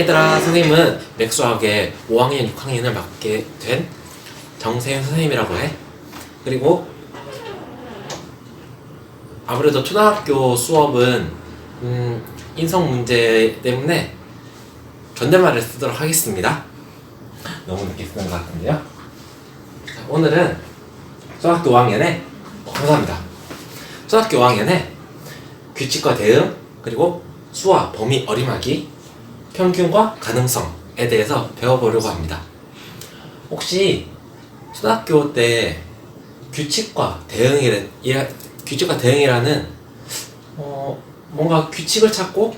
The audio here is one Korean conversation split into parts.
얘들아, 선생님은 맥수학의 5학년, 6학년을 맡게 된 정세윤 선생님이라고 해. 그리고 아무래도 초등학교 수업은 인성 문제 때문에 존댓말을 쓰도록 하겠습니다. 너무 늦게 쓰는 것 같은데요. 자, 오늘은 초등학교 5학년에 감사합니다. 초등학교 5학년에 규칙과 대응, 그리고 수와 범위 어림하기, 평균과 가능성에 대해서 배워보려고 합니다. 혹시 초등학교 때 규칙과 대응이라는 뭔가 규칙을 찾고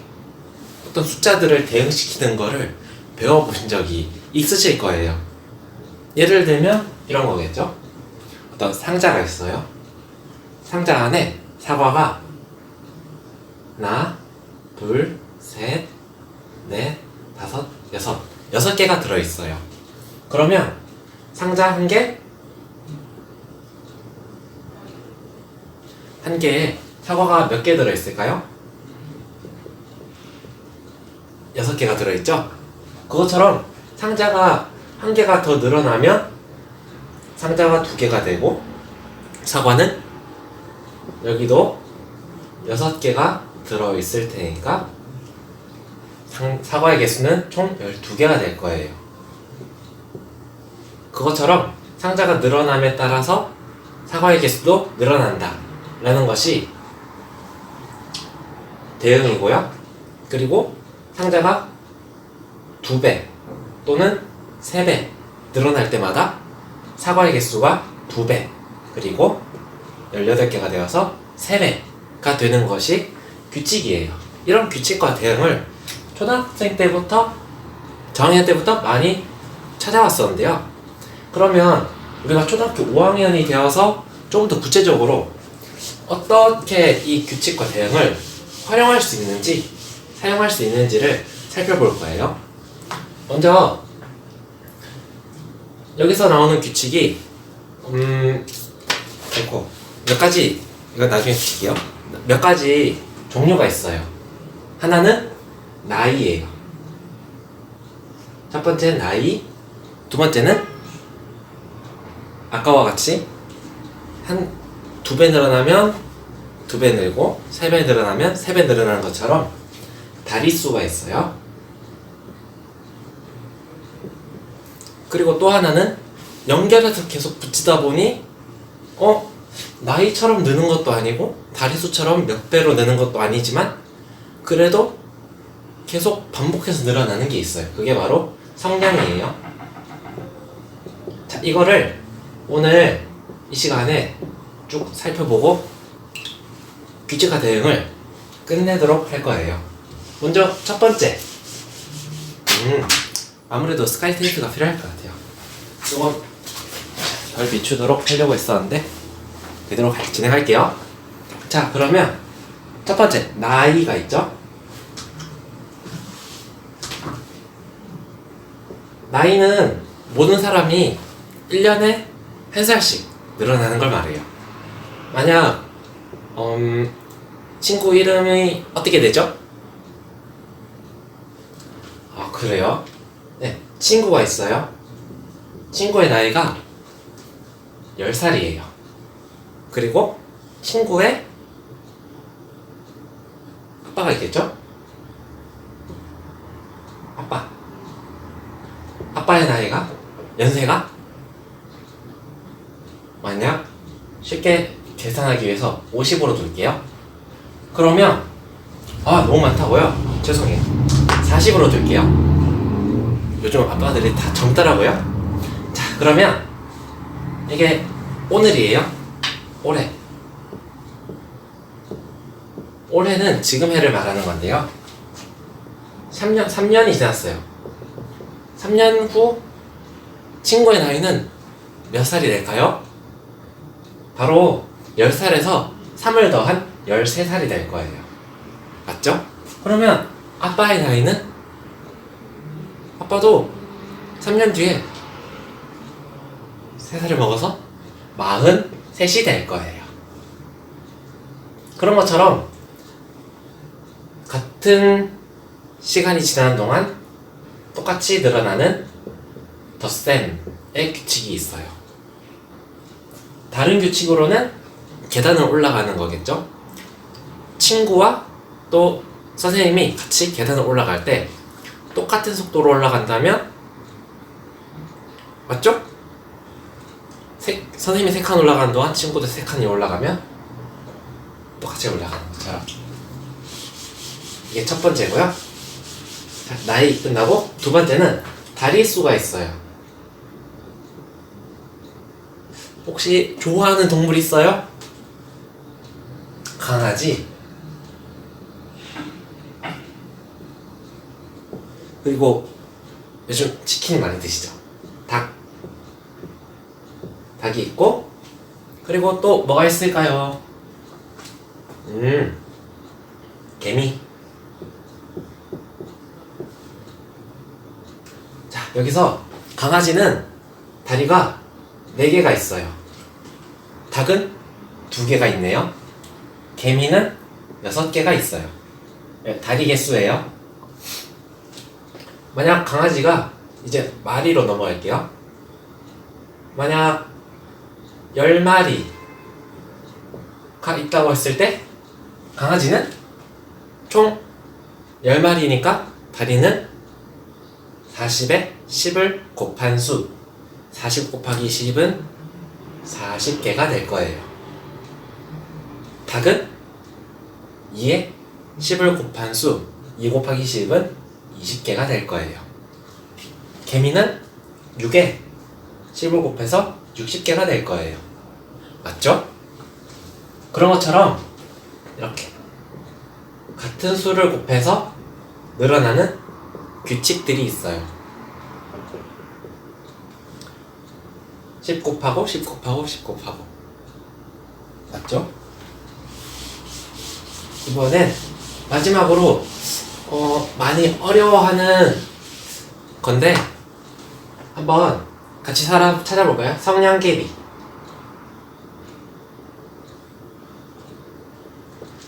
어떤 숫자들을 대응시키는 거를 배워보신 적이 있으실 거예요. 예를 들면 이런 거겠죠. 어떤 상자가 있어요. 상자 안에 사과가 하나, 둘, 셋, 넷, 다섯, 여섯 개가 들어있어요. 그러면 상자 한 개에 사과가 몇 개 들어있을까요? 6개가 들어있죠? 그것처럼 상자가 한 개가 더 늘어나면 상자가 2개가 되고, 사과는 여기도 6개가 들어있을 테니까 사과의 개수는 총 12개가 될 거예요. 그것처럼 상자가 늘어남에 따라서 사과의 개수도 늘어난다 라는 것이 대응이고요. 그리고 상자가 2배 또는 3배 늘어날 때마다 사과의 개수가 2배 그리고 18개가 되어서 3배가 되는 것이 규칙이에요. 이런 규칙과 대응을 초등학생 때부터 저학년 때부터 많이 찾아왔었는데요. 그러면 우리가 초등학교 5학년이 되어서 조금 더 구체적으로 어떻게 이 규칙과 대응을 활용할 수 있는지, 사용할 수 있는지를 살펴볼 거예요. 먼저 여기서 나오는 규칙이 몇 가지, 이거 나중에 줄게요. 몇 가지 종류가 있어요. 하나는 나이예요. 첫 번째는 나이, 두 번째는 아까와 같이 2배 늘어나면 2배 늘고 3배 늘어나면 3배 늘어나는 것처럼 다리수가 있어요. 그리고 또 하나는 연결해서 계속 붙이다 보니 나이처럼 느는 것도 아니고 다리수처럼 몇 배로 느는 것도 아니지만 그래도 계속 반복해서 늘어나는 게 있어요. 그게 바로 성량이에요. 자, 이거를 오늘 이 시간에 쭉 살펴보고 규칙과 대응을 끝내도록 할 거예요. 먼저 첫 번째, 아무래도 스카이 테이프가 필요할 것 같아요. 조금 덜 비추도록 하려고 했었는데 그대로 진행할게요. 자, 그러면 첫 번째, 나이가 있죠? 나이는 모든 사람이 1년에 1살씩 늘어나는 걸 말해요. 만약 친구 이름이 어떻게 되죠? 아, 그래요? 네, 친구가 있어요. 친구의 나이가 10살이에요. 그리고 친구의 아빠가 있겠죠? 아빠의 나이가, 연세가 만약 쉽게 계산하기 위해서 50으로 둘게요. 그러면 너무 많다고요? 죄송해요. 40으로 둘게요. 요즘 아빠들이 다 젊더라고요. 자, 그러면 이게 오늘이에요. 올해는 지금 해를 말하는 건데요. 3년이 지났어요. 3년 후 친구의 나이는 몇 살이 될까요? 바로 10살에서 3을 더한 13살이 될 거예요. 맞죠? 그러면 아빠의 나이는? 아빠도 3년 뒤에 3살을 먹어서 43이 될 거예요. 그런 것처럼 같은 시간이 지나는 동안 똑같이 늘어나는 덧셈의 규칙이 있어요. 다른 규칙으로는 계단을 올라가는 거겠죠? 친구와 또 선생님이 같이 계단을 올라갈 때 똑같은 속도로 올라간다면 맞죠? 선생님이 3칸 올라가는 동안 친구도 3칸이 올라가면 똑같이 올라가는 것처럼. 이게 첫 번째고요. 자, 나이 끝나고 두 번째는 다리 수가 있어요. 혹시 좋아하는 동물 있어요? 강아지. 그리고 요즘 치킨 많이 드시죠? 닭이 있고, 그리고 또 뭐가 있을까요? 개미. 자, 여기서 강아지는 다리가 4개가 있어요. 닭은 2개가 있네요. 개미는 6개가 있어요. 다리 개수예요. 만약 강아지가 이제 마리로 넘어갈게요. 만약 10마리가 있다고 했을 때 강아지는 총 10마리니까 다리는 40에 10을 곱한 수, 40 곱하기 10은 40개가 될 거예요. 닭은 2에 10을 곱한 수, 2 곱하기 10은 20개가 될 거예요. 개미는 6에 10을 곱해서 60개가 될 거예요. 맞죠? 그런 것처럼 이렇게 같은 수를 곱해서 늘어나는 규칙들이 있어요. 10 곱하고 10 곱하고 10 곱하고. 맞죠? 이번엔 마지막으로 많이 어려워하는 건데 한번 같이 찾아볼까요? 성냥개비.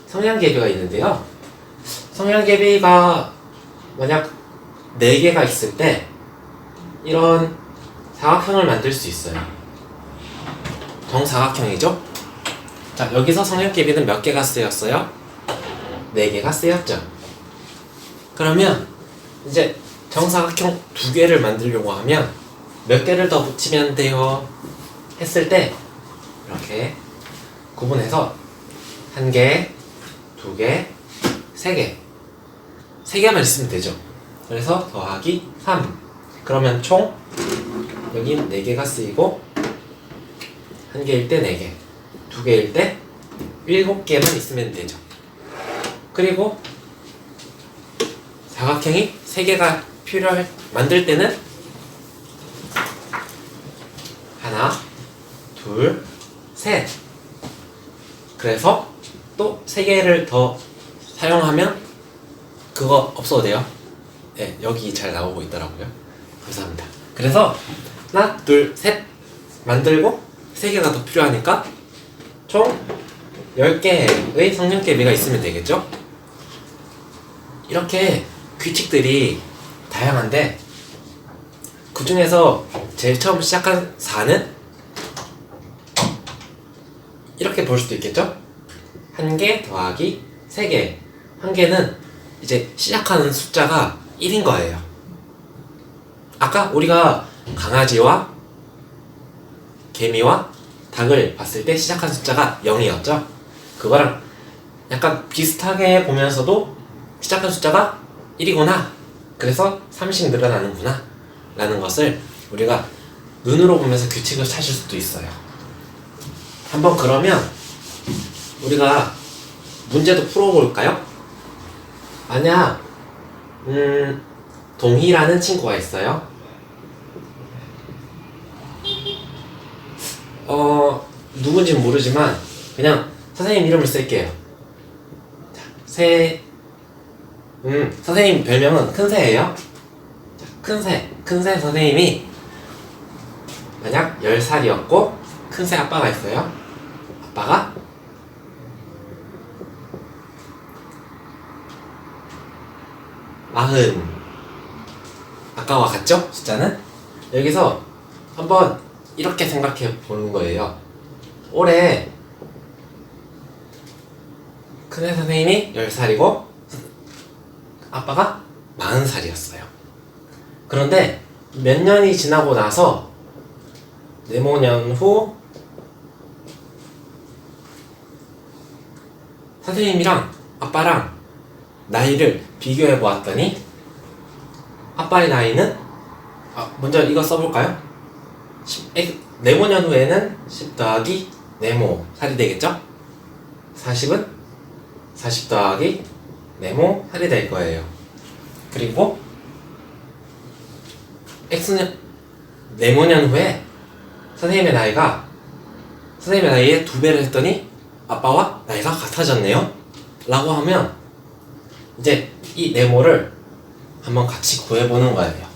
성냥개비가 있는데요. 성냥개비가 만약 4개가 있을 때 이런 사각형을 만들 수 있어요. 정사각형이죠? 자, 여기서 성냥개비는 몇 개가 쓰였어요? 4개가 쓰였죠. 그러면 이제 정사각형 2개를 만들려고 하면 몇 개를 더 붙이면 돼요? 했을 때 이렇게 구분해서 1개, 2개, 3개 3개만 있으면 되죠. 그래서 더하기 3. 그러면 총 여긴 4개가 쓰이고 1개일 때 4개, 2개일 때 7개만 있으면 되죠. 그리고 사각형이 3개가 만들 때는 하나, 둘, 셋. 그래서 또 3개를 더 사용하면 그거 없어도 돼요. 네, 여기 잘 나오고 있더라고요. 감사합니다. 그래서 하나, 둘, 셋 만들고 3개가 더 필요하니까 총 10개의 성냥개비가 있으면 되겠죠? 이렇게 규칙들이 다양한데 그 중에서 제일 처음 시작한 4는 이렇게 볼 수도 있겠죠? 1개 더하기 3개. 1개는 이제 시작하는 숫자가 1인 거예요. 아까 우리가 강아지와 개미와 닭을 봤을 때 시작한 숫자가 0이었죠? 그거랑 약간 비슷하게 보면서도 시작한 숫자가 1이구나. 그래서 3씩 늘어나는구나. 라는 것을 우리가 눈으로 보면서 규칙을 찾을 수도 있어요. 한번 그러면 우리가 문제도 풀어볼까요? 만약 동희라는 친구가 있어요. 누군지는 모르지만 그냥 선생님 이름을 쓸게요. 선생님 별명은 큰새예요. 큰새 선생님이 만약 10살이었고 큰새 아빠가 있어요. 아빠가 아까 아까와 같죠? 숫자는? 여기서 한번 이렇게 생각해 보는 거예요. 올해 큰애 선생님이 10살이고 아빠가 40살이었어요. 그런데 몇 년이 지나고 나서 네모년 후 선생님이랑 아빠랑 나이를 비교해 보았더니 아빠의 나이는 먼저 이거 써볼까요? 네모년 후에는 10 더하기 네모 살이 되겠죠? 40은 40 더하기 네모 살이 될 거예요. 그리고 X는 네모년 후에 선생님의 나이의 2배를 했더니 아빠와 나이가 같아졌네요 라고 하면 이제 이 네모를 한번 같이 구해보는 거예요.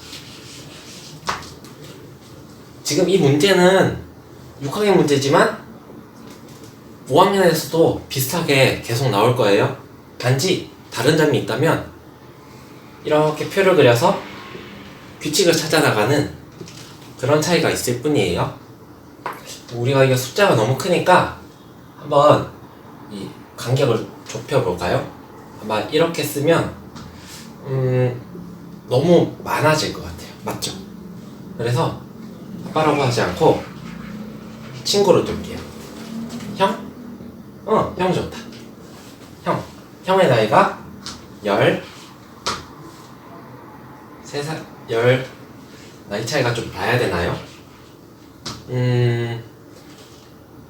지금 이 문제는 6학년 문제지만 5학년에서도 비슷하게 계속 나올 거예요. 단지 다른 점이 있다면 이렇게 표를 그려서 규칙을 찾아나가는 그런 차이가 있을 뿐이에요. 우리가 이게 숫자가 너무 크니까 한번 이 간격을 좁혀볼까요? 아마 이렇게 쓰면 너무 많아질 것 같아요. 맞죠? 그래서 아빠라고 하지 않고 친구로 둘게요. 형? 형 좋다. 형의 나이가 13살, 나이 차이가 좀 나야 되나요?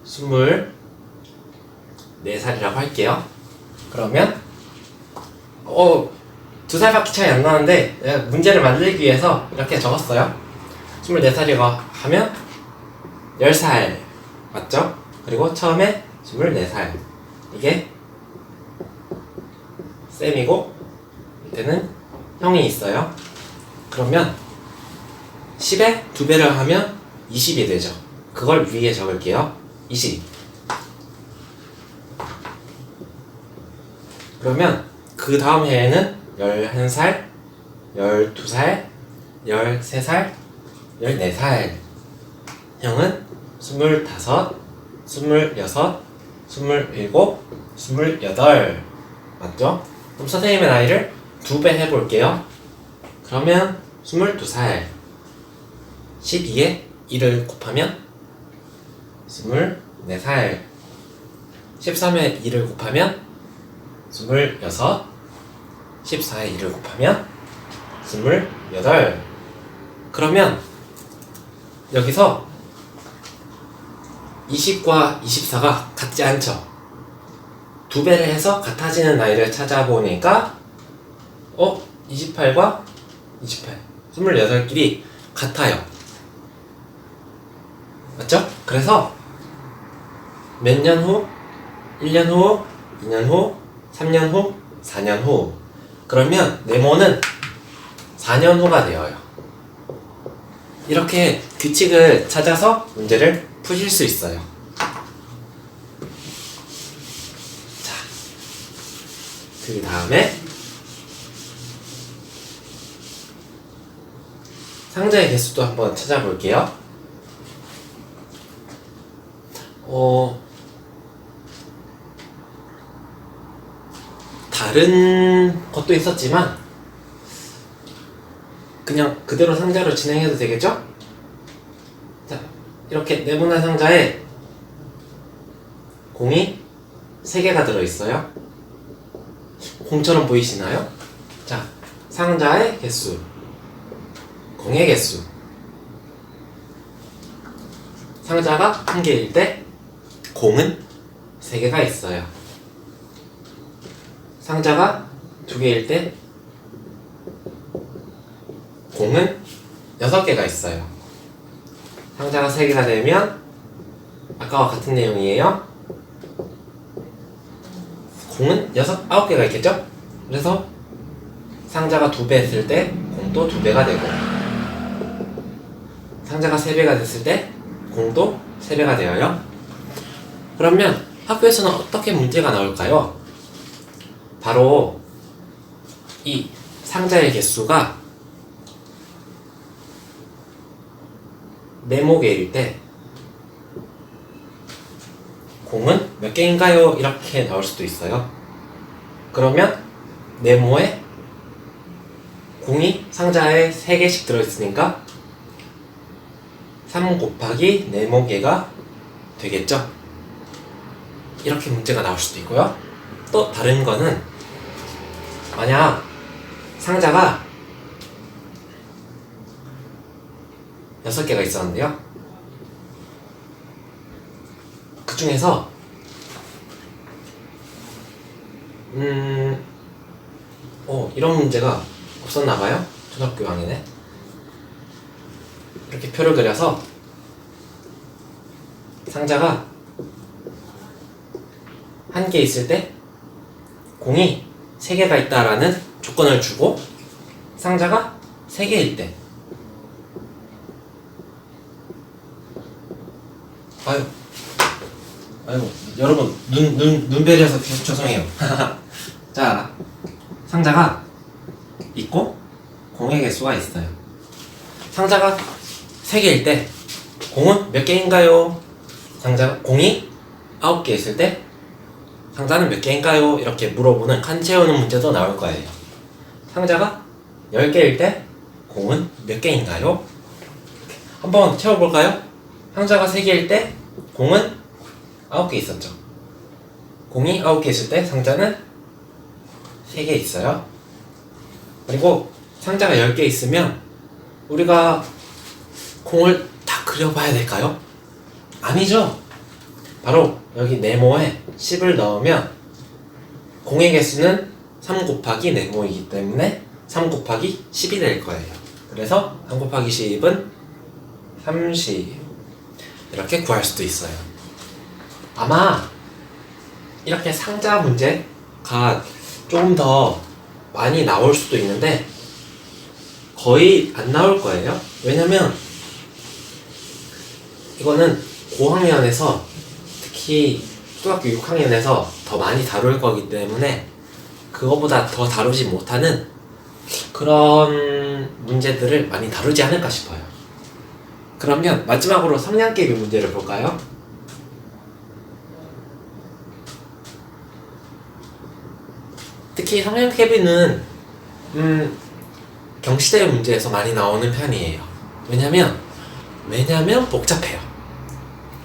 24살이라고 할게요. 그러면 2살밖에 차이 안 나는데 내가 문제를 만들기 위해서 이렇게 적었어요. 24살이라고 하면 10살 맞죠? 그리고 처음에 24살 이게 쌤이고 밑에는 형이 있어요. 그러면 10에 2배를 하면 20이 되죠. 그걸 위에 적을게요. 20. 그러면 그 다음 해에는 11살, 12살, 13살, 14살. 형은 25, 26, 27, 28. 맞죠? 그럼 선생님의 나이를 2배 해볼게요. 그러면 22살. 12에 1을 곱하면 24살. 13에 1을 곱하면 26. 14에 1을 곱하면 28. 그러면 여기서 20과 24가 같지 않죠? 2배를 해서 같아지는 나이를 찾아보니까 28과 28, 28끼리 같아요. 맞죠? 그래서 몇 년 후, 1년 후, 2년 후, 3년 후, 4년 후. 그러면 네모는 4년 후가 되어요. 이렇게 규칙을 찾아서 문제를 푸실 수 있어요. 자, 그 다음에 상자의 개수도 한번 찾아볼게요. 다른 것도 있었지만 그냥 그대로 상자로 진행해도 되겠죠? 자, 이렇게 네모난 상자에 공이 3개가 들어있어요. 공처럼 보이시나요? 자, 상자의 개수, 공의 개수. 상자가 1개일 때 공은 3개가 있어요. 상자가 2개일 때 공은 6개가 있어요. 상자가 3개가 되면 아까와 같은 내용이에요. 공은 9개가 있겠죠? 그래서 상자가 2배 했을 때 공도 2배가 되고, 상자가 3배가 됐을 때 공도 3배가 되어요. 그러면 학교에서는 어떻게 문제가 나올까요? 바로 이 상자의 개수가 네모개일 때 공은 몇 개인가요? 이렇게 나올 수도 있어요. 그러면 네모에 공이 상자에 3개씩 들어있으니까 3 곱하기 네모개가 되겠죠? 이렇게 문제가 나올 수도 있고요. 또 다른 거는 만약 상자가 6개가 있었는데요. 그 중에서 이런 문제가 없었나봐요. 초등학교 6학년에 이렇게 표를 그려서 상자가 1개 있을 때 공이 3개가 있다라는 조건을 주고 상자가 3개일 때 아이고 여러분 눈 베려서 죄송해요. 자, 상자가 있고 공의 개수가 있어요. 상자가 3개일 때 공은 몇 개인가요? 공이 9개 있을 때 상자는 몇 개인가요? 이렇게 물어보는 칸 채우는 문제도 나올 거예요. 상자가 10개일 때 공은 몇 개인가요? 한번 채워볼까요? 상자가 3개일 때 공은 9개 있었죠. 공이 9개 있을 때 상자는 3개 있어요. 그리고 상자가 10개 있으면 우리가 공을 다 그려봐야 될까요? 아니죠. 바로 여기 네모에 10을 넣으면 공의 개수는 3 곱하기 네모이기 때문에 3 곱하기 10이 될 거예요. 그래서 3 곱하기 10은 30 이렇게 구할 수도 있어요. 아마 이렇게 상자 문제가 조금 더 많이 나올 수도 있는데 거의 안 나올 거예요. 왜냐면 이거는 고학년에서 특히 초등학교 6학년에서 더 많이 다룰 거기 때문에 그거보다 더 다루지 못하는 그런 문제들을 많이 다루지 않을까 싶어요. 그러면 마지막으로 성량계비 문제를 볼까요? 특히 성량계비는 경시대 문제에서 많이 나오는 편이에요. 왜냐면 복잡해요.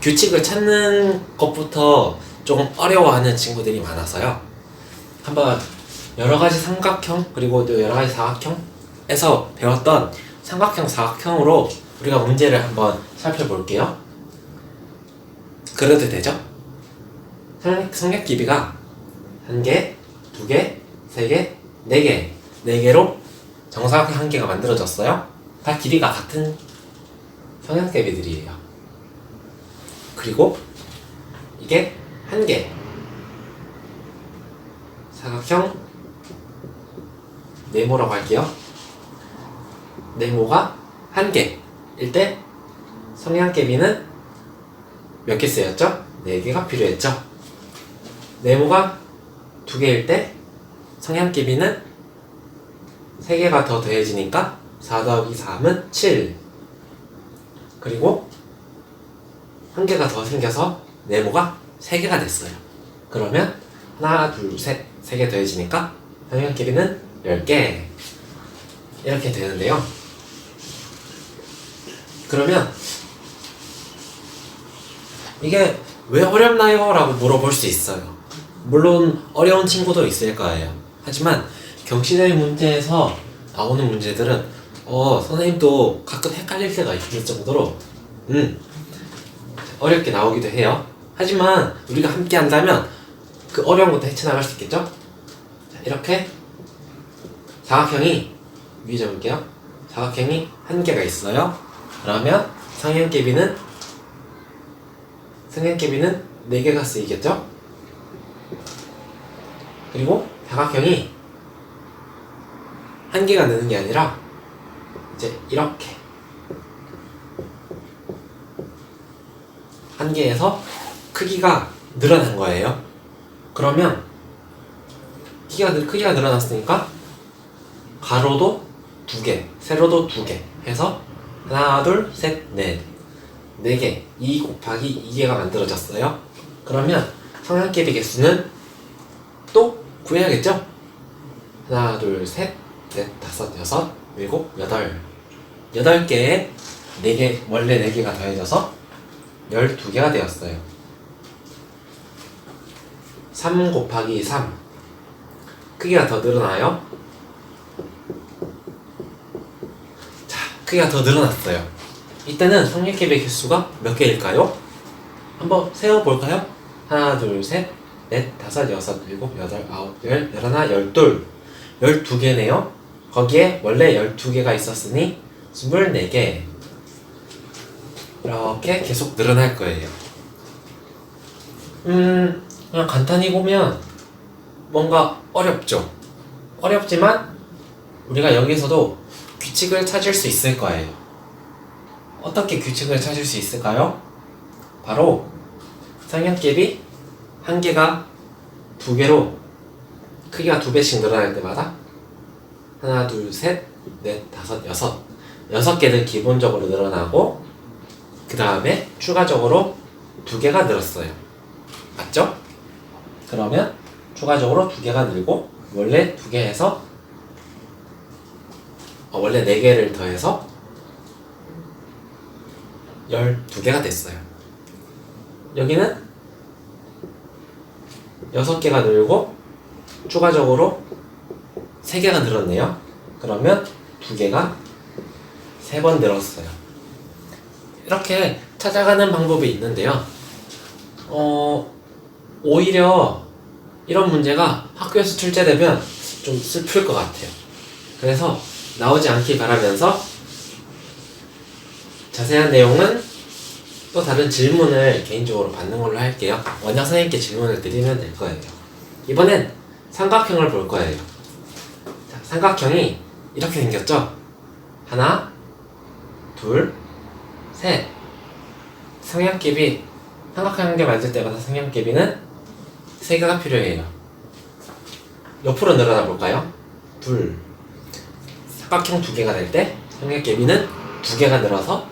규칙을 찾는 것부터 조금 어려워하는 친구들이 많아서요. 한번 여러가지 삼각형 그리고 또 여러가지 사각형에서 배웠던 삼각형, 사각형으로 우리가 문제를 한번 살펴볼게요. 그래도 되죠? 성략 길이가 1개, 2개, 3개, 4개 4개로 정사각형 1개가 만들어졌어요. 다 길이가 같은 성략개비들이에요. 그리고 이게 1개 사각형 네모라고 할게요. 네모가 1개일 때 성량개비는 몇 개 쓰였죠? 4개가 필요했죠. 네모가 2개일 때 성량개비는 3개가 더 더해지니까 4 더하기 3은 7. 그리고 1개가 더 생겨서 네모가 3개가 됐어요. 그러면 하나, 둘, 셋, 3개 더해지니까 성량개비는 10개 이렇게 되는데요. 그러면 이게 왜 어렵나요? 라고 물어볼 수 있어요. 물론 어려운 친구도 있을 거예요. 하지만 경시대 문제에서 나오는 문제들은 선생님도 가끔 헷갈릴 때가 있을 정도로 어렵게 나오기도 해요. 하지만 우리가 함께 한다면 그 어려운 것도 헤쳐나갈 수 있겠죠? 자, 이렇게 사각형이 위에 적을게요. 사각형이 1개가 있어요. 그러면 성량개비는 4개가 쓰이겠죠? 그리고 사각형이 1개가 느는 게 아니라 이제 이렇게 1개에서 크기가 늘어난 거예요. 그러면 크기가 늘어났으니까 가로도 2개, 세로도 2개 해서 하나, 둘, 셋, 넷 4개, 2 곱하기 2개가 만들어졌어요. 그러면 성량끼리 개수는 또 구해야겠죠? 하나, 둘, 셋, 넷, 다섯, 여섯, 일곱, 여덟. 8개에 4개, 원래 4개가 더해져서 12개가 되었어요. 3 곱하기 3. 크기가 더 늘어나요? 자, 크기가 더 늘어났어요. 이때는 성량끼리 개수가 몇 개일까요? 한번 세어볼까요? 하나, 둘, 셋, 넷, 다섯, 여섯, 일곱, 여덟, 아홉, 열, 열하나, 열둘. 12개네요. 거기에 원래 12개가 있었으니 24개. 이렇게 계속 늘어날 거예요. 그냥 간단히 보면 뭔가 어렵죠. 어렵지만 우리가 여기서도 규칙을 찾을 수 있을 거예요. 어떻게 규칙을 찾을 수 있을까요? 바로 성량끼리 한 개가 2개로 크기가 2배씩 늘어날 때마다 하나, 둘, 셋, 넷, 다섯, 여섯. 6개는 기본적으로 늘어나고 그 다음에 추가적으로 2개가 늘었어요. 맞죠? 그러면 추가적으로 2개가 늘고 원래 2개에서 원래 4개를 더해서 12개가 됐어요. 여기는 6개가 늘고 추가적으로 3개가 늘었네요. 그러면 2개가 3번 늘었어요. 이렇게 찾아가는 방법이 있는데요. 오히려 이런 문제가 학교에서 출제되면 좀 슬플 것 같아요. 그래서 나오지 않길 바라면서 자세한 내용은 또 다른 질문을 개인적으로 받는 걸로 할게요. 원장 선생님께 질문을 드리면 될 거예요. 이번엔 삼각형을 볼 거예요. 자, 삼각형이 이렇게 생겼죠? 하나, 둘, 셋. 성량끼리 삼각형 한 개 만들 때마다 성량끼리는 3개가 필요해요. 옆으로 늘어나 볼까요? 둘. 삼각형 2개가 될 때 성량끼리는 2개가 늘어서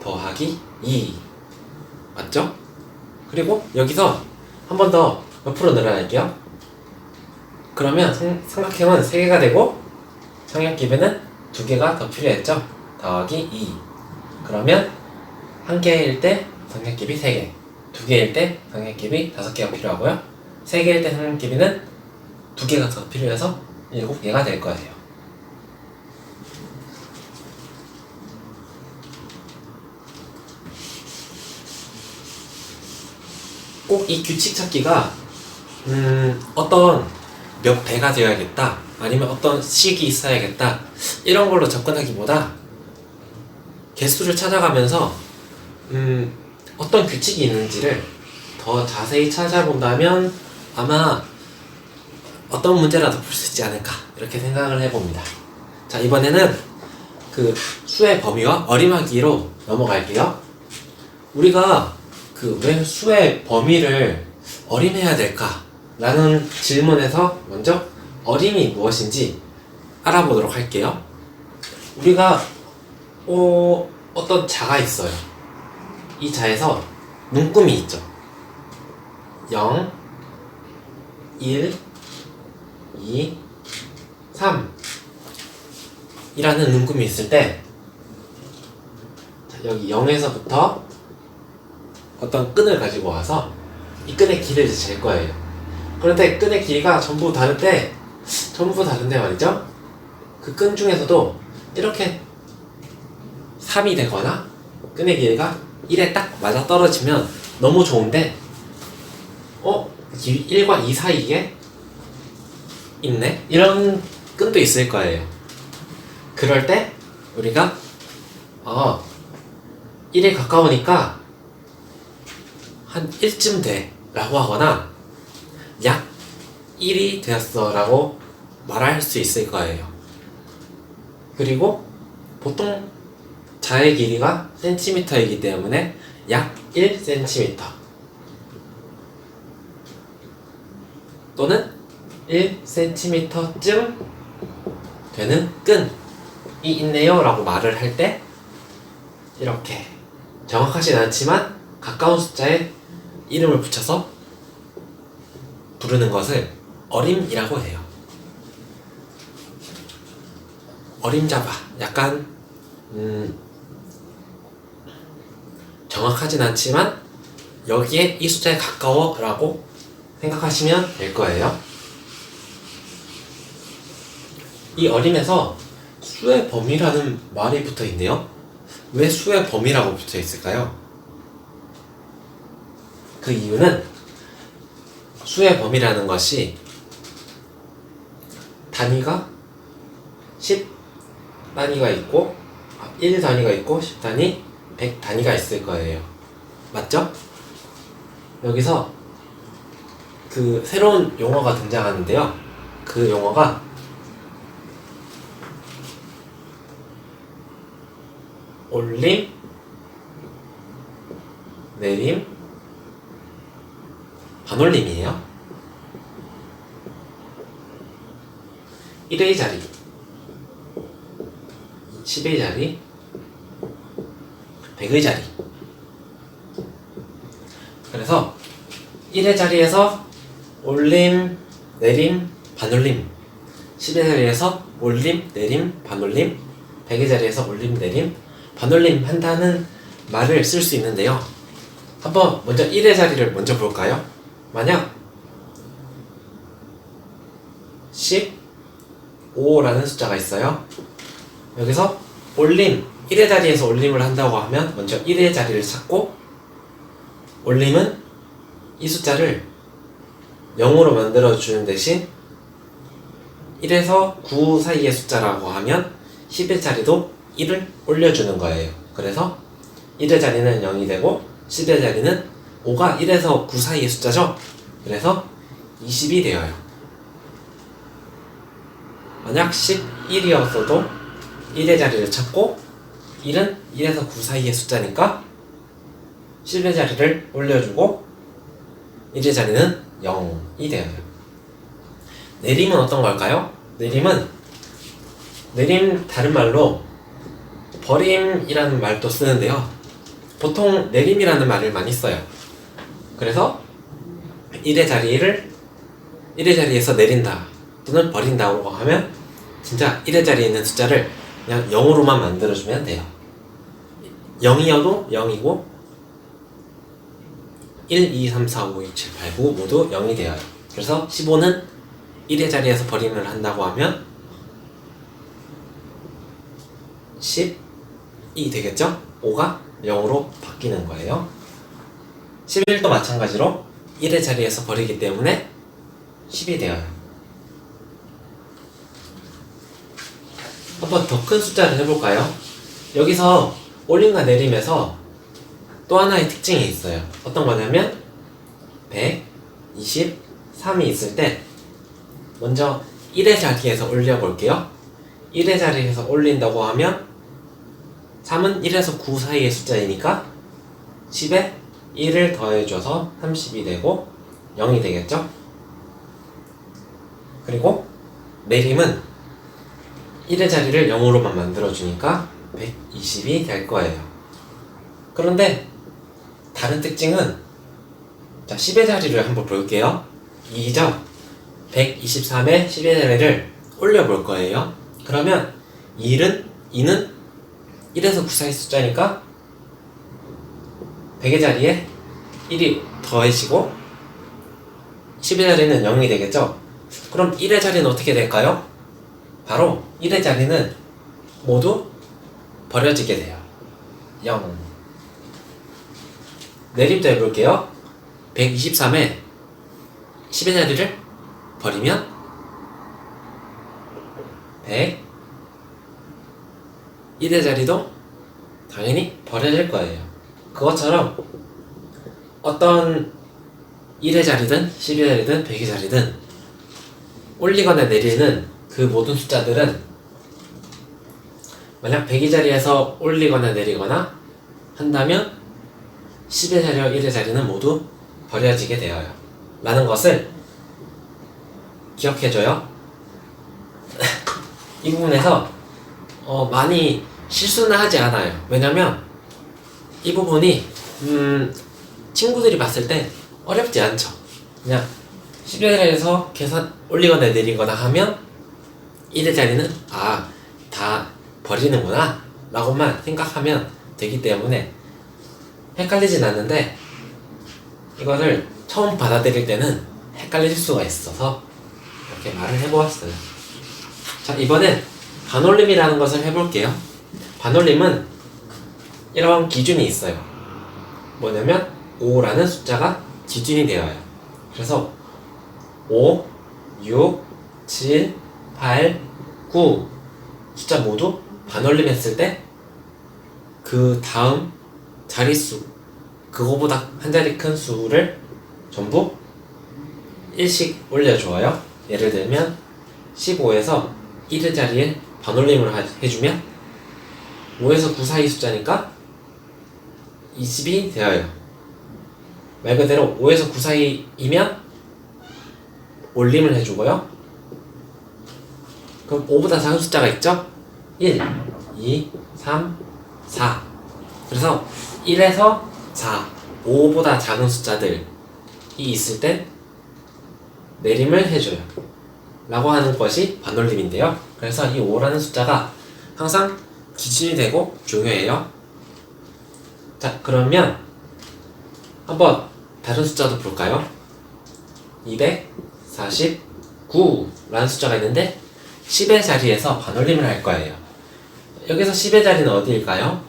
더하기 2. 맞죠? 그리고 여기서 한 번 더 옆으로 늘어날게요. 그러면 삼각형은 3개가 되고 성량끼리는 2개가 더 필요했죠? 더하기 2. 그러면 1개일 때 성량끼리 3개, 2개일 때 성량끼리 5개가 필요하고요. 3개일 때 성량끼리는 2개가 더 필요해서 7개가 될 거예요. 꼭 이 규칙 찾기가 어떤 몇 배가 되어야겠다, 아니면 어떤 식이 있어야겠다, 이런 걸로 접근하기보다 개수를 찾아가면서 어떤 규칙이 있는지를 더 자세히 찾아본다면 아마 어떤 문제라도 풀 수 있지 않을까, 이렇게 생각을 해봅니다. 자, 이번에는 그 수의 범위와 어림하기로 넘어갈게요. 우리가 그 왜 수의 범위를 어림해야 될까? 라는 질문에서 먼저 어림이 무엇인지 알아보도록 할게요. 우리가 어떤 자가 있어요. 이 자에서 눈금이 있죠. 0, 1, 2, 3 이라는 눈금이 있을 때, 여기 0에서부터 어떤 끈을 가지고 와서 이 끈의 길이를 잴 거예요. 그런데 끈의 길이가 전부 다른데 말이죠. 그 끈 중에서도 이렇게 3이 되거나 끈의 길이가 1에 딱 맞아 떨어지면 너무 좋은데 1과 2 사이에 있네? 이런 끈도 있을 거예요. 그럴 때 우리가 1에 가까우니까 한 1쯤 돼 라고 하거나 약 1이 되었어 라고 말할 수 있을 거예요. 그리고 보통 자의 길이가 cm이기 때문에 약 1cm 또는 1cm쯤 되는 끈이 있네요 라고 말을 할 때 이렇게 정확하진 않지만 가까운 숫자에 이름을 붙여서 부르는 것을 어림이라고 해요. 어림잡아. 약간 정확하진 않지만 여기에 이 숫자에 가까워 라고 생각하시면 될 거예요. 이 어림에서 수의 범위라는 말이 붙어 있네요. 왜 수의 범위라고 붙어 있을까요? 그 이유는 수의 범위라는 것이 단위가 10 단위가 있고 1 단위가 있고 10 단위, 100 단위가 있을 거예요. 맞죠? 여기서 그 새로운 용어가 등장하는데요. 그 용어가 올림, 내림, 반올림이에요. 1의 자리, 10의 자리, 100의 자리. 그래서 1의 자리에서 올림, 내림, 반올림, 10의 자리에서 올림, 내림, 반올림, 100의 자리에서 올림, 내림, 반올림 한다는 말을 쓸 수 있는데요. 한번 먼저 1의 자리를 먼저 볼까요? 만약 15라는 숫자가 있어요. 여기서 올림, 1의 자리에서 올림을 한다고 하면 먼저 1의 자리를 찾고 올림은 이 숫자를 0으로 만들어주는 대신 1에서 9 사이의 숫자라고 하면 10의 자리도 1을 올려주는 거예요. 그래서 1의 자리는 0이 되고 10의 자리는 5가 1에서 9 사이의 숫자죠. 그래서 20이 되어요. 만약 11이었어도 1의 자리를 찾고 1은 1에서 9 사이의 숫자니까 10의 자리를 올려주고 1의 자리는 0이 되어요. 내림은 어떤 걸까요? 내림 다른 말로 버림이라는 말도 쓰는데요. 보통 내림이라는 말을 많이 써요. 그래서 1의 자리에서 내린다 또는 버린다고 하면 진짜 1의 자리에 있는 숫자를 그냥 0으로만 만들어주면 돼요. 0이어도 0이고 1, 2, 3, 4, 5, 6, 7, 8, 9 모두 0이 되어요. 그래서 15는 1의 자리에서 버림을 한다고 하면 10이 되겠죠? 5가 0으로 바뀌는 거예요. 11도 마찬가지로 1의 자리에서 버리기 때문에 10이 되어요. 한번 더 큰 숫자를 해볼까요? 여기서 올림과 내림에서 또 하나의 특징이 있어요. 어떤 거냐면 123이 있을 때 먼저 1의 자리에서 올려볼게요. 1의 자리에서 올린다고 하면 3은 1에서 9 사이의 숫자이니까 10에 1을 더해줘서 30이 되고 0이 되겠죠? 그리고 내림은 1의 자리를 0으로만 만들어주니까 120이 될 거예요. 그런데 다른 특징은 자 10의 자리를 한번 볼게요. 2죠? 123에 10의 자리를 올려볼 거예요. 그러면 2는 1에서 9 사이 숫자니까 100의 자리에 1이 더해지고 10의 자리는 0이 되겠죠? 그럼 1의 자리는 어떻게 될까요? 바로 1의 자리는 모두 버려지게 돼요. 0. 내림도 해볼게요. 123에 10의 자리를 버리면 100. 1의 자리도 당연히 버려질 거예요. 그것처럼 어떤 1의 자리든 10의 자리든 100의 자리든 올리거나 내리는 그 모든 숫자들은 만약 100의 자리에서 올리거나 내리거나 한다면 10의 자리와 1의 자리는 모두 버려지게 되어요. 라는 것을 기억해줘요. 이 부분에서 많이 실수는 하지 않아요. 왜냐면 이 부분이 친구들이 봤을 때 어렵지 않죠. 그냥 10의 자리에서 계산 올리거나 내리거나 하면 1의 자리는 다 버리는구나 라고만 생각하면 되기 때문에 헷갈리진 않는데, 이거를 처음 받아들일 때는 헷갈릴 수가 있어서 이렇게 말을 해보았어요. 자, 이번엔 반올림이라는 것을 해볼게요. 반올림은 이런 기준이 있어요. 뭐냐면 5라는 숫자가 기준이 되어요. 그래서 5, 6, 7, 8, 9 숫자 모두 반올림 했을 때 그 다음 자릿수, 그거보다 한 자리 큰 수를 전부 1씩 올려줘요. 예를 들면 15에서 1의 자리에 반올림을 해주면 5에서 9 사이 숫자니까 20이 되어요. 말 그대로 5에서 9 사이이면 올림을 해주고요. 그럼 5보다 작은 숫자가 있죠? 1, 2, 3, 4. 그래서 1에서 4, 5보다 작은 숫자들이 있을 땐 내림을 해줘요 라고 하는 것이 반올림인데요. 그래서 이 5라는 숫자가 항상 기준이 되고 중요해요. 자, 그러면 한번 다른 숫자도 볼까요? 249라는 숫자가 있는데 10의 자리에서 반올림을 할 거예요. 여기서 10의 자리는 어디일까요?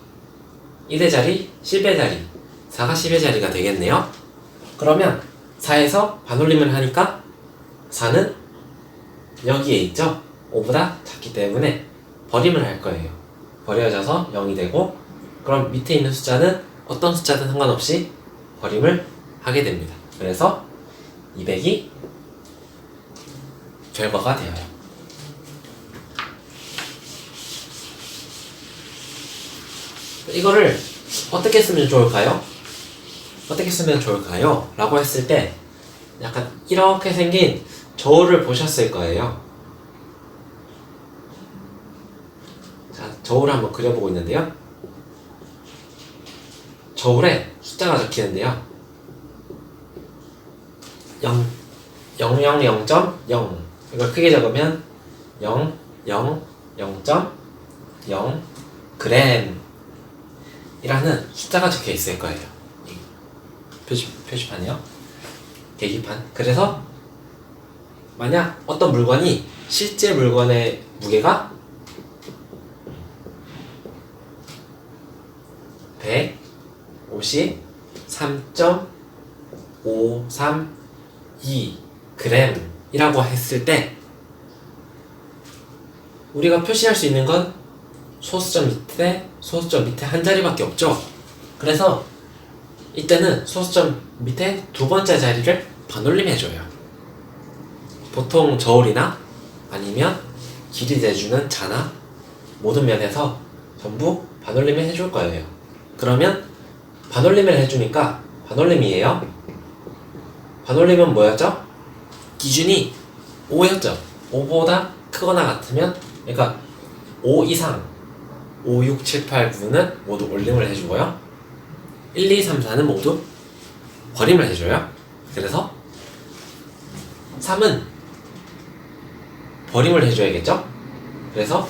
1의 자리, 10의 자리, 4가 10의 자리가 되겠네요. 그러면 4에서 반올림을 하니까 4는 여기에 있죠? 5보다 작기 때문에 버림을 할 거예요. 버려져서 0이 되고, 그럼 밑에 있는 숫자는 어떤 숫자든 상관없이 버림을 하게 됩니다. 그래서 200이 결과가 되어요. 이거를 어떻게 쓰면 좋을까요? 어떻게 쓰면 좋을까요? 라고 했을 때 약간 이렇게 생긴 저울을 보셨을 거예요. 자, 저울을 한번 그려보고 있는데요. 저울에 숫자가 적히는데요. 000.0 이걸 크게 적으면 0, 0, 0.0 그램 이라는 숫자가 적혀 있을 거예요. 표지판이요. 계기판. 그래서 만약 어떤 물건이 실제 물건의 무게가 153.532g 이라고 했을 때 우리가 표시할 수 있는 건 소수점 밑에 한 자리밖에 없죠. 그래서 이때는 소수점 밑에 두 번째 자리를 반올림 해줘요. 보통 저울이나 아니면 길이 재주는 자나 모든 면에서 전부 반올림을 해줄 거예요. 그러면 반올림을 해주니까 반올림이에요. 반올림은 뭐였죠? 기준이 5였죠. 5보다 크거나 같으면, 그러니까 5 이상 5, 6, 7, 8, 9는 모두 올림을 해주고요. 1, 2, 3, 4는 모두 버림을 해줘요. 그래서 3은 버림을 해줘야겠죠? 그래서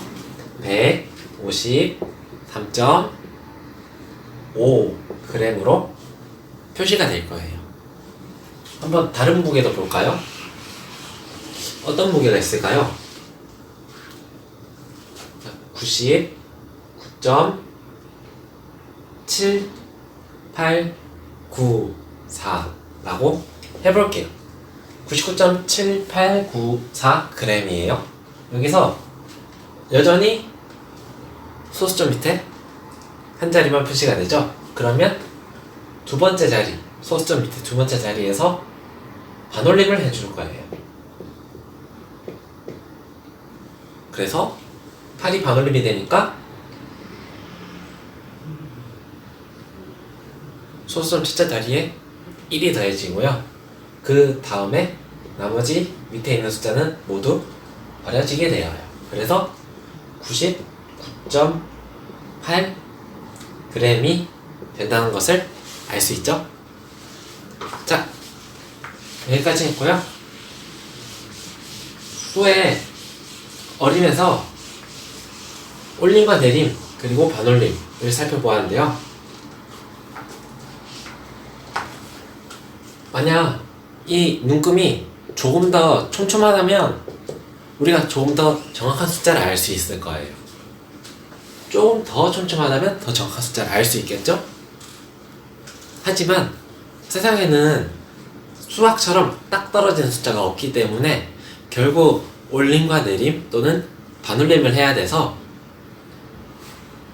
153.5g으로 표시가 될 거예요. 한번 다른 무게도 볼까요? 어떤 무게가 있을까요? 99.7894라고 해볼게요. 99.7894g이에요. 여기서 여전히 소수점 밑에 한 자리만 표시가 되죠? 그러면 두 번째 자리, 소수점 밑에 두 번째 자리에서 반올림을 해줄 거예요. 그래서 8이 반올림이 되니까 소수점 첫째 자리에 1이 더해지고요. 그 다음에 나머지 밑에 있는 숫자는 모두 버려지게 되어요. 그래서 99.8g이 된다는 것을 알 수 있죠? 자, 여기까지 했고요. 수의 어림에서 올림과 내림 그리고 반올림을 살펴보았는데요. 만약 이 눈금이 조금 더 촘촘하다면 우리가 조금 더 정확한 숫자를 알 수 있을 거예요. 조금 더 촘촘하다면 더 정확한 숫자를 알 수 있겠죠? 하지만 세상에는 수학처럼 딱 떨어지는 숫자가 없기 때문에 결국 올림과 내림 또는 반올림을 해야 돼서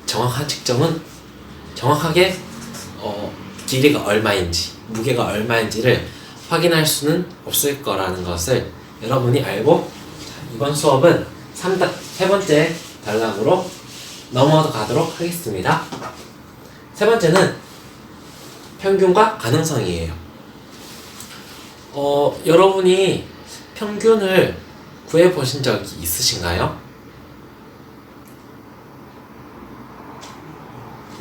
정확한 측정은 정확하게 길이가 얼마인지 무게가 얼마인지를 확인할 수는 없을 거라는 것을 여러분이 알고 이번 수업은 세 번째 단락으로 넘어가도록 하겠습니다. 세 번째는 평균과 가능성이에요. 여러분이 평균을 구해보신 적이 있으신가요?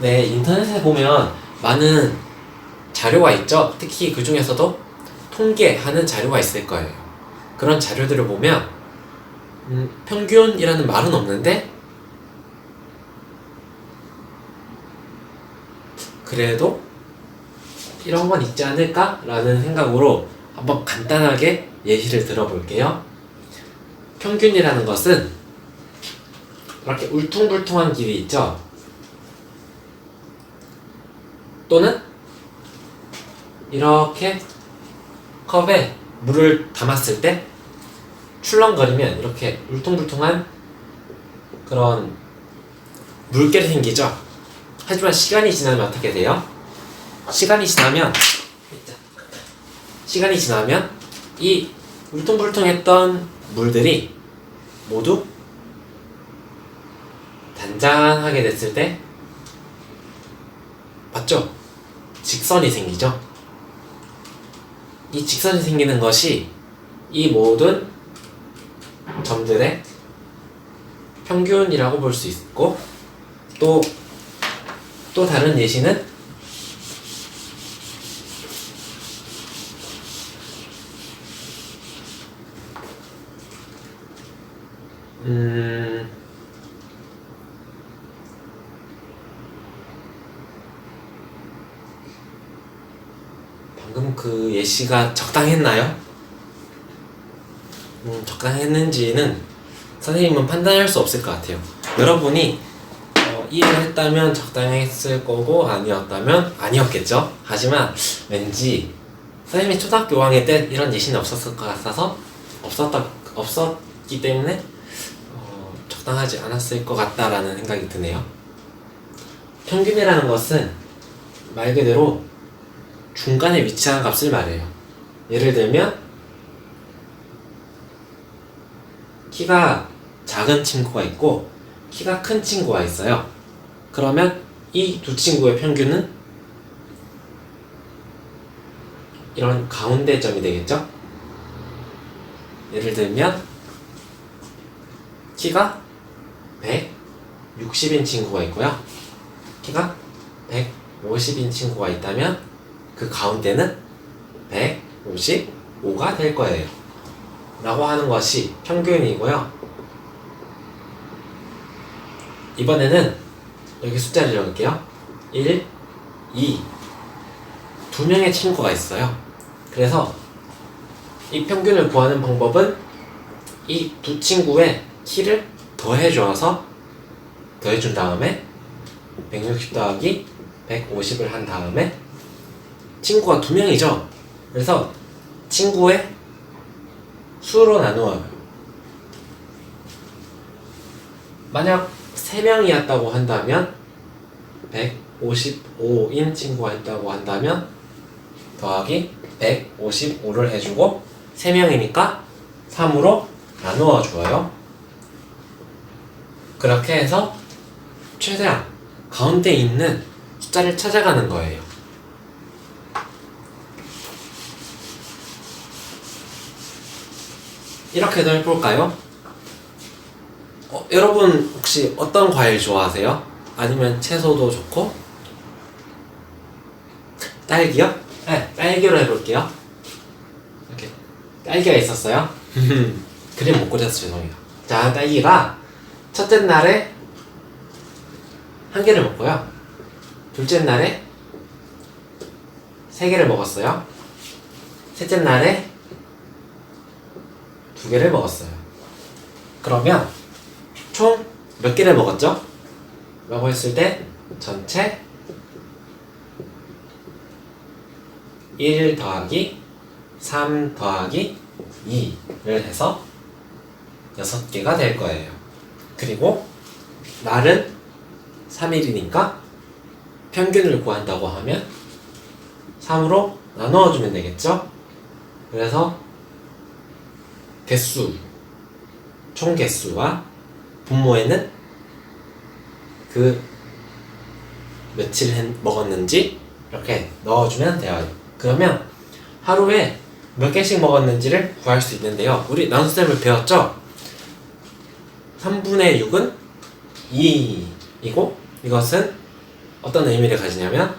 네, 인터넷에 보면 많은 자료가 있죠. 특히 그 중에서도 통계하는 자료가 있을 거예요. 그런 자료들을 보면 평균이라는 말은 없는데 그래도 이런 건 있지 않을까? 라는 생각으로 한번 간단하게 예시를 들어볼게요. 평균이라는 것은 이렇게 울퉁불퉁한 길이 있죠? 또는 이렇게 컵에 물을 담았을 때 출렁거리면 이렇게 울퉁불퉁한 그런 물결이 생기죠. 하지만 시간이 지나면 어떻게 돼요? 시간이 지나면 이 울퉁불퉁했던 물들이 모두 단단하게 됐을 때 맞죠? 직선이 생기죠. 이 직선이 생기는 것이 이 모든 점들의 평균이라고 볼 수 있고 또 다른 예시는 방금 그 예시가 적당했나요? 적당했는지는 선생님은 판단할 수 없을 것 같아요. 여러분이 이해를 했다면 적당했을 거고 아니었다면 아니었겠죠? 하지만 왠지 선생님이 초등학교 5학년 때 이런 예시는 없었을 것 같아서 없었기 때문에 적당하지 않았을 것 같다라는 생각이 드네요. 평균이라는 것은 말 그대로 중간에 위치한 값을 말해요. 예를 들면 키가 작은 친구가 있고 키가 큰 친구가 있어요. 그러면 이 두 친구의 평균은 이런 가운데 점이 되겠죠? 예를 들면 키가 160인 친구가 있고요. 키가 150인 친구가 있다면 그 가운데는 155가 될 거예요. 라고 하는 것이 평균이고요. 이번에는 여기 숫자를 적을게요. 1, 2 두 명의 친구가 있어요. 그래서 이 평균을 구하는 방법은 이 두 친구의 키를 더해준 다음에 160 더하기 150을 한 다음에 친구가 두 명이죠. 그래서 친구의 수로 나누어요. 만약 3명이었다고 한다면 155인 친구가 있다고 한다면 더하기 155를 해주고 3명이니까 3으로 나누어 줘요. 그렇게 해서 최대한 가운데 있는 숫자를 찾아가는 거예요. 이렇게도 해볼까요? 여러분 혹시 어떤 과일 좋아하세요? 아니면 채소도 좋고 딸기요? 네, 딸기로 해볼게요. 이렇게 딸기가 있었어요. 그림 못 그려서 죄송해요. 자, 딸기가 첫째 날에 한 개를 먹고요. 둘째 날에 세 개를 먹었어요. 셋째 날에 두 개를 먹었어요. 그러면 총 몇 개를 먹었죠? 라고 했을 때 전체 1 더하기 3 더하기 2를 해서 6개가 될 거예요. 그리고 날은 3일이니까 평균을 구한다고 하면 3으로 나누어주면 되겠죠? 그래서 개수, 총 개수와 분모에는 그 며칠 먹었는지 이렇게 넣어주면 돼요. 그러면 하루에 몇 개씩 먹었는지를 구할 수 있는데요. 우리 나눗셈을 배웠죠? 3분의 6은 2이고 이것은 어떤 의미를 가지냐면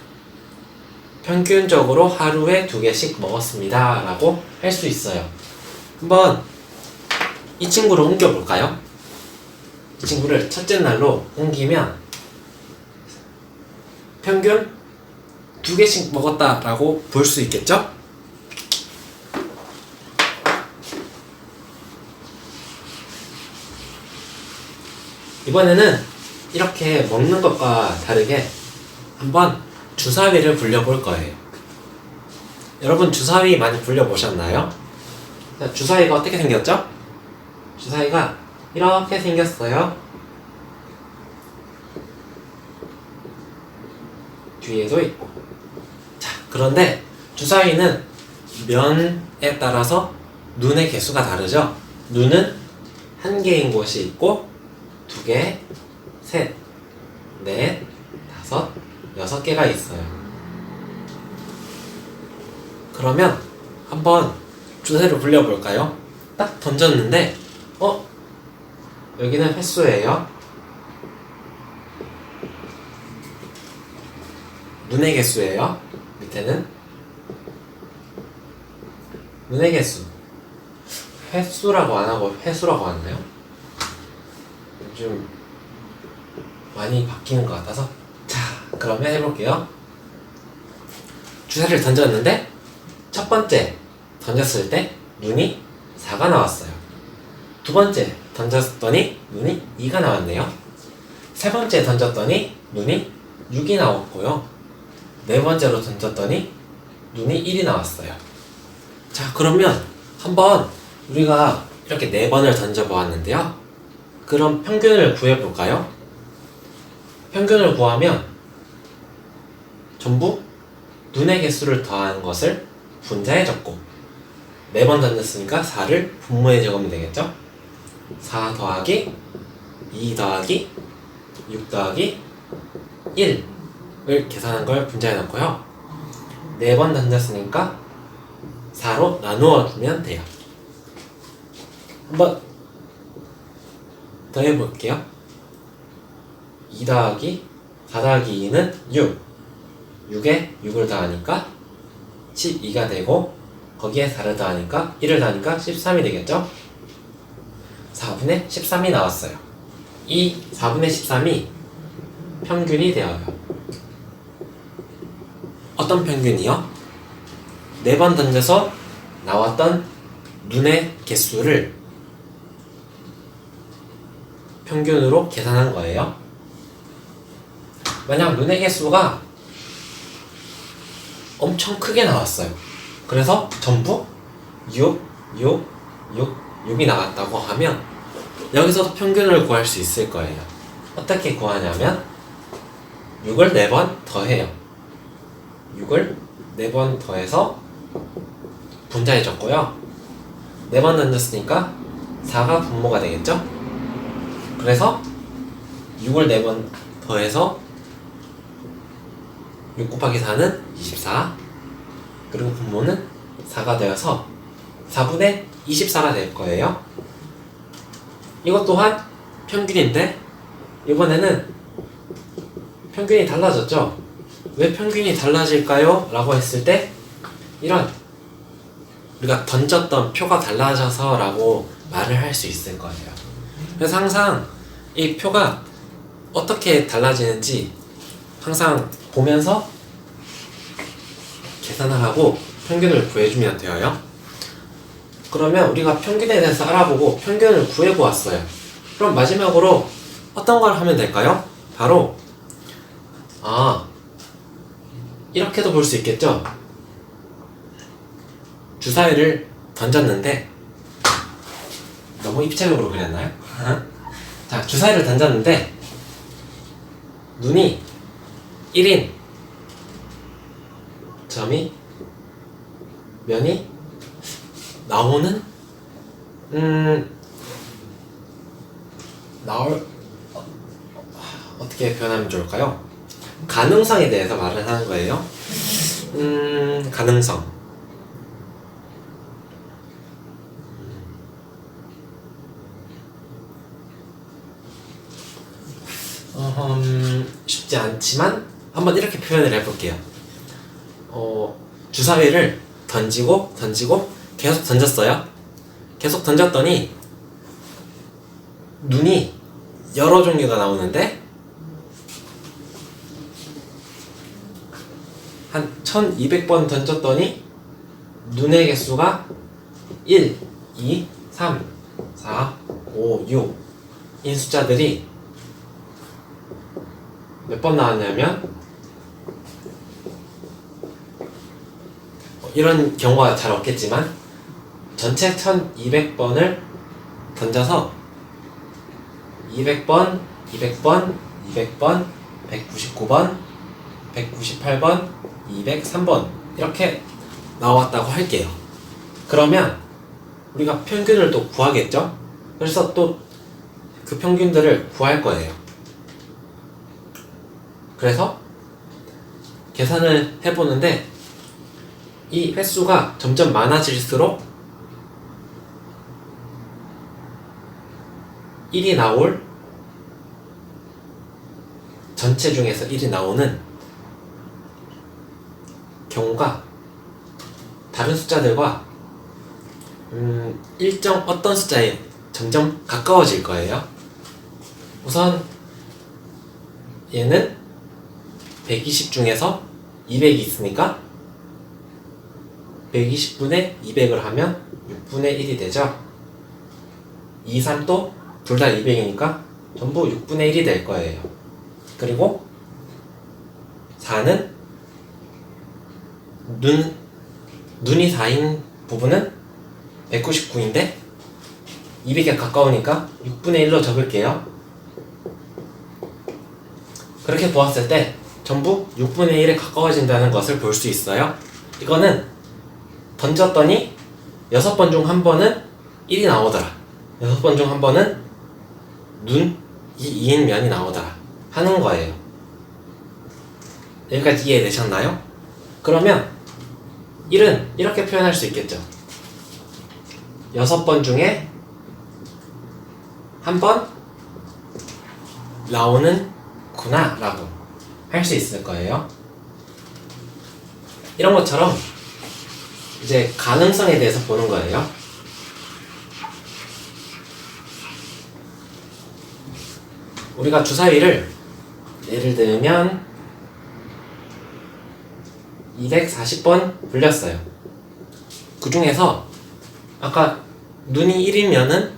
평균적으로 하루에 2개씩 먹었습니다 라고 할 수 있어요. 한번 이 친구를 옮겨볼까요? 이 친구를 첫째 날로 옮기면 평균 2개씩 먹었다라고 볼 수 있겠죠? 이번에는 이렇게 먹는 것과 다르게 한번 주사위를 굴려볼 거예요. 여러분 주사위 많이 굴려보셨나요? 주사위가 어떻게 생겼죠? 주사위가 이렇게 생겼어요. 뒤에도 있고. 자, 그런데 주사위는 면에 따라서 눈의 개수가 다르죠? 눈은 한 개인 곳이 있고 2개, 셋, 넷, 다섯, 6개가 있어요. 그러면 한번 주사위를 굴려볼까요? 딱 던졌는데 여기는 횟수예요. 눈의 개수예요. 밑에는 눈의 개수. 횟수라고 안 하고 회수라고 하나요? 요즘 많이 바뀌는 것 같아서. 자, 그러면 해볼게요. 주사위를 던졌는데 첫 번째 던졌을 때 눈이 4가 나왔어요. 두 번째 던졌더니 눈이 2가 나왔네요. 세 번째 던졌더니 눈이 6이 나왔고요. 네 번째로 던졌더니 눈이 1이 나왔어요. 자, 그러면 한번 우리가 이렇게 4번을 던져보았는데요. 그럼 평균을 구해볼까요? 평균을 구하면 전부 눈의 개수를 더한 것을 분자에 적고 4번 던졌으니까 4를 분모에 적으면 되겠죠? 4 더하기 2 더하기 6 더하기 1을 계산한 걸 분자에 넣고요. 4번 던졌으니까 4로 나누어 주면 돼요. 한번 더 해볼게요. 2 더하기 4 더하기 2는 6. 6에 6을 더하니까 12가 되고 거기에 4를 더하니까 1을 더하니까 13이 되겠죠? 4분의 13이 나왔어요. 이 4분의 13이 평균이 되어요. 어떤 평균이요? 4번 던져서 나왔던 눈의 개수를 평균으로 계산한 거예요. 만약 눈의 개수가 엄청 크게 나왔어요. 그래서 전부 6, 6, 6, 6이 나왔다고 하면 여기서도 평균을 구할 수 있을 거예요. 어떻게 구하냐면 6을 4번 더해요. 6을 4번 더해서 분자에 적고요. 4번 던졌으니까 4가 분모가 되겠죠? 그래서 6을 4번 더해서 6 곱하기 4는 24. 그리고 분모는 4가 되어서 4분의 24가 될 거예요. 이것 또한 평균인데 이번에는 평균이 달라졌죠? 왜 평균이 달라질까요? 라고 했을 때 이런 우리가 던졌던 표가 달라져서 라고 말을 할 수 있을 거예요. 그래서 항상 이 표가 어떻게 달라지는지 항상 보면서 계산을 하고 평균을 구해주면 돼요. 그러면 우리가 평균에 대해서 알아보고 평균을 구해보았어요. 그럼 마지막으로 어떤 걸 하면 될까요? 바로 이렇게도 볼 수 있겠죠? 주사위를 던졌는데 너무 입체적으로 그렸나요? 자, 주사위를 던졌는데 눈이 1인 점이 면이 나오는 어떻게 표현하면 좋을까요? 가능성에 대해서 말을 하는 거예요. 가능성. 쉽지 않지만 한번 이렇게 표현을 해볼게요. 주사위를 던지고 계속 던졌어요. 계속 던졌더니 눈이 여러 종류가 나오는데 한 1200번 던졌더니 눈의 개수가 1, 2, 3, 4, 5, 6인 숫자들이 몇 번 나왔냐면 이런 경우가 잘 없겠지만 전체 1200번을 던져서 200번, 200번, 200번, 199번, 198번, 203번 이렇게 나왔다고 할게요. 그러면 우리가 평균을 또 구하겠죠? 그래서 또 그 평균들을 구할 거예요. 그래서 계산을 해보는데 이 횟수가 점점 많아질수록 1이 나올 전체 중에서 1이 나오는 경우가 다른 숫자들과 일정 어떤 숫자에 점점 가까워질 거예요. 우선 얘는 120 중에서 200이 있으니까 120분의 200을 하면 6분의 1이 되죠. 2, 3도 둘 다 200이니까 전부 6분의 1이 될 거예요. 그리고 4는 눈이 4인 부분은 199인데 200에 가까우니까 6분의 1로 적을게요. 그렇게 보았을 때 전부 6분의 1에 가까워진다는 것을 볼 수 있어요. 이거는 던졌더니 6번 중 1번은 1이 나오더라. 6번 중 1번은 눈이 2인 면이 나오더라 하는 거예요. 여기까지 이해되셨나요? 그러면 1은 이렇게 표현할 수 있겠죠. 6번 중에 1번 나오는구나 라고 할 수 있을 거예요. 이런 것처럼 이제 가능성에 대해서 보는 거예요. 우리가 주사위를 예를 들면 240번 굴렸어요. 그 중에서 아까 눈이 1이면은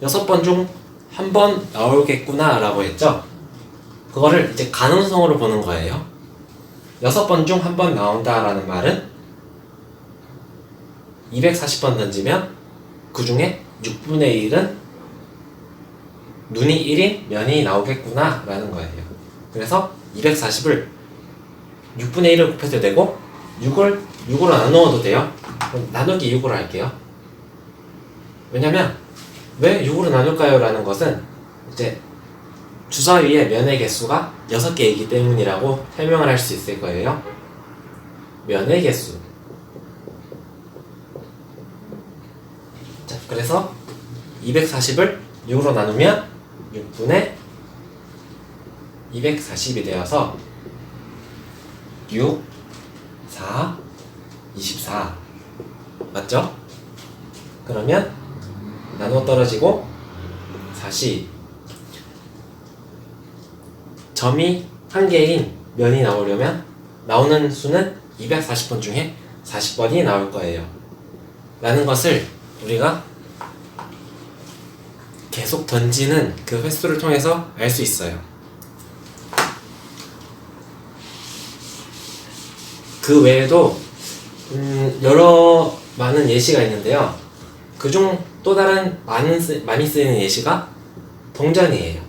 6번 중 1번 나오겠구나 라고 했죠. 그거를 이제 가능성으로 보는 거예요. 6번 중 1번 나온다 라는 말은 240번 던지면 그 중에 6분의 1은 눈이 1인 면이 나오겠구나 라는 거예요. 그래서 240을 6분의 1을 곱해도 되고 6으로 나누어도 돼요. 그럼 나누기 6으로 할게요. 왜냐면 왜 6으로 나눌까요? 라는 것은 이제 주사위의 면의 개수가 6개이기 때문이라고 설명을 할 수 있을 거예요. 면의 개수. 자, 그래서 240을 6으로 나누면 6분의 240이 되어서 6, 4, 24 맞죠? 그러면 나누어 떨어지고 40 점이 한 개인 면이 나오려면 나오는 수는 240번 중에 40번이 나올 거예요 라는 것을 우리가 계속 던지는 그 횟수를 통해서 알 수 있어요. 그 외에도 여러 많은 예시가 있는데요. 그중 또 다른 많이 쓰이는 예시가 동전이에요.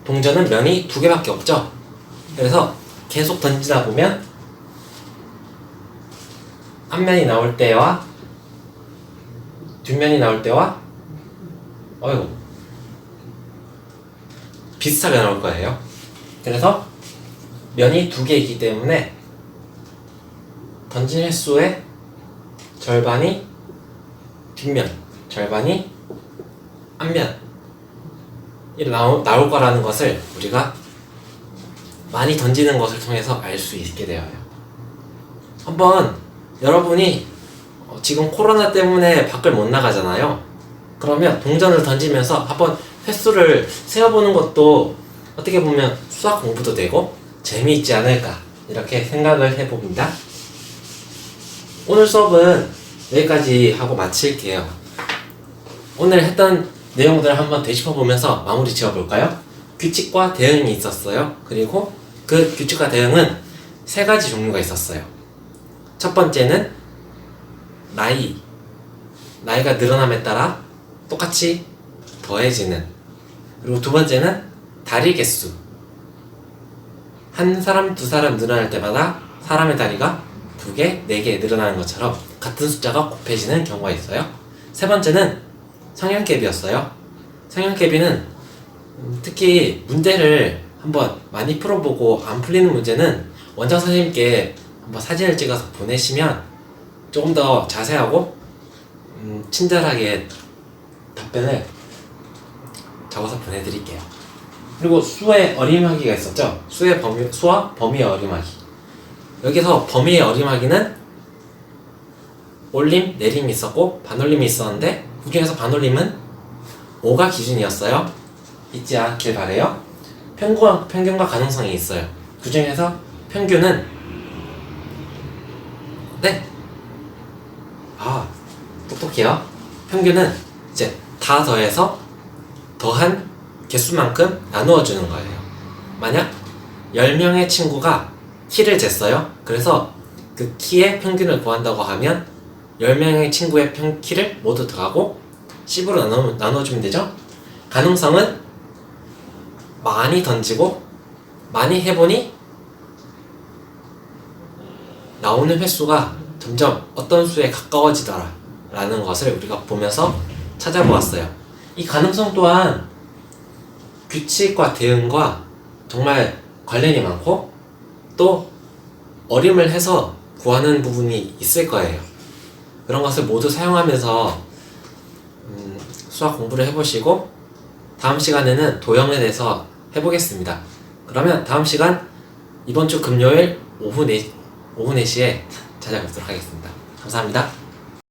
동전은 면이 두 개밖에 없죠. 그래서 계속 던지다 보면 앞면이 나올 때와 뒷면이 나올 때와 비슷하게 나올 거예요. 그래서 면이 두 개이기 때문에 던진 횟수의 절반이 뒷면, 절반이 앞면 나올 거라는 것을 우리가 많이 던지는 것을 통해서 알 수 있게 되어요. 한번 여러분이 지금 코로나 때문에 밖을 못 나가잖아요. 그러면 동전을 던지면서 한번 횟수를 세어보는 것도 어떻게 보면 수학 공부도 되고 재미있지 않을까 이렇게 생각을 해봅니다. 오늘 수업은 여기까지 하고 마칠게요. 오늘 했던 내용들을 한번 되짚어보면서 마무리 지어볼까요? 규칙과 대응이 있었어요. 그리고 그 규칙과 대응은 세 가지 종류가 있었어요. 첫 번째는 나이가 늘어남에 따라 똑같이 더해지는. 그리고 두 번째는 다리 개수. 한 사람, 두 사람 늘어날 때마다 사람의 다리가 2개, 4개 늘어나는 것처럼 같은 숫자가 곱해지는 경우가 있어요. 세 번째는 성형개비였어요. 성형개비는 특히 문제를 한번 많이 풀어보고 안 풀리는 문제는 원장 선생님께 한번 사진을 찍어서 보내시면 조금 더 자세하고 친절하게 답변을 적어서 보내드릴게요. 그리고 수의 어림하기가 있었죠. 수와 범위의 어림하기. 여기서 범위의 어림하기는 올림, 내림이 있었고 반올림이 있었는데 그 중에서 반올림은 5가 기준이었어요. 잊지 않길 바래요. 평균과 가능성이 있어요. 그 중에서 평균은 똑똑해요. 평균은 이제 다 더해서 더한 개수만큼 나누어 주는 거예요. 만약 10명의 친구가 키를 쟀어요. 그래서 그 키의 평균을 구한다고 하면 10명의 친구의 키를 모두 더하고 10으로 나눠주면 되죠. 가능성은 많이 던지고 많이 해보니 나오는 횟수가 점점 어떤 수에 가까워지더라 라는 것을 우리가 보면서 찾아보았어요. 이 가능성 또한 규칙과 대응과 정말 관련이 많고 또 어림을 해서 구하는 부분이 있을 거예요. 그런 것을 모두 사용하면서 수학 공부를 해보시고 다음 시간에는 도형에 대해서 해보겠습니다. 그러면 다음 시간 이번 주 금요일 오후 4시에 찾아뵙도록 하겠습니다. 감사합니다.